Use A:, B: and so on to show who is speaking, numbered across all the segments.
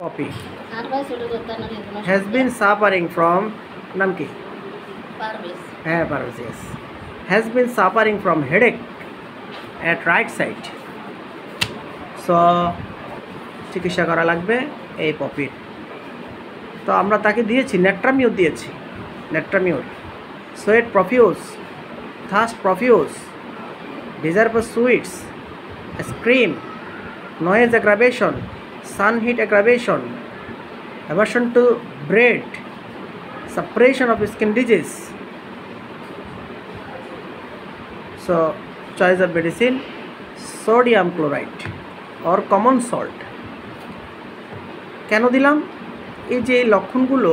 A: Poppy has been suffering from নাম কি? হ্যাঁ Parvez, yes, has been suffering from headache at right side. So চিকিৎসা করা লাগবে এই পপির। তো আমরা তাকে দিয়েছি নেট্রামিউর দিয়েছি, নেট্রামিউর। Sweat profuse, thirst profuse, desire for sweets, scream, noise aggravation, sun heat aggravation, aversion to bread, suppression of skin disease. So choice of medicine sodium chloride or common salt. কেন দিলাম? এই যে লক্ষণগুলো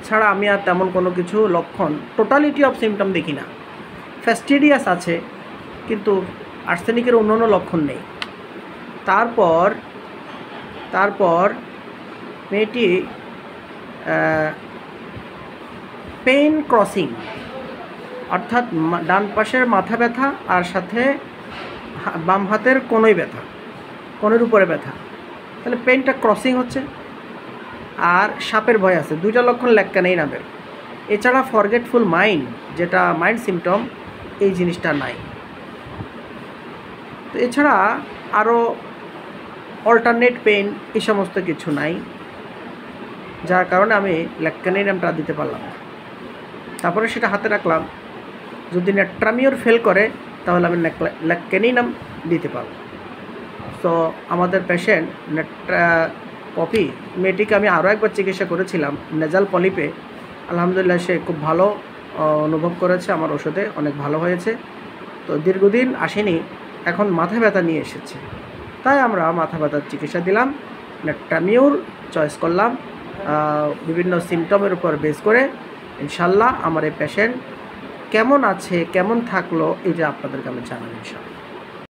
A: ছাড়া আমি আর তেমন কোনো কিছু লক্ষণ, টোটালিটি অফ সিমটম দেখি না। ফ্যাস্টিডিয়াস আছে কিন্তু আর্সেনিকের অন্যান্য লক্ষণ নেই। তারপর মেয়েটি পেইন ক্রসিং, অর্থাৎ ডান পাশের মাথা ব্যথা আর সাথে বাম হাতের কোনোই ব্যথা, কোণের উপরে ব্যথা, তাহলে পেইনটা ক্রসিং হচ্ছে। আর সাপের ভয় আছে, দুইটা লক্ষণ লেক্কানেই নামের। এছাড়া ফরগেটফুল মাইন্ড, যেটা মাইন্ড সিমটম, এই জিনিসটা নাই। তো এছাড়া আরও অল্টারনেট পেইন এই সমস্ত কিছু নাই, যার কারণে আমি ল্যাক্কানিনামটা দিতে পারলাম না। তারপরে সেটা হাতে রাখলাম, যদি নেট্রামিওর ফেল করে তাহলে আমি ল্যাক্কানিনাম দিতে পারব। তো আমাদের পেশেন্ট পপি মেয়েটিকে আমি আরও একবার চিকিৎসা করেছিলাম নেজাল পলিপে। আলহামদুলিল্লাহ সে খুব ভালো অনুভব করেছে, আমার ওষুধে অনেক ভালো হয়েছে। তো দীর্ঘদিন আসেনি, এখন মাথা ব্যথা নিয়ে এসেছে, তাই আমরা মাথা ব্যথার চিকিৎসা দিলাম, নেট্রামিউর চয়েস করলাম বিভিন্ন সিমটমের উপর বেস করে। ইনশাল্লাহ আমার এই পেশেন্ট কেমন আছে, কেমন থাকলো, এটা আপনাদেরকে আমি জানাবো ইনশাল্লাহ।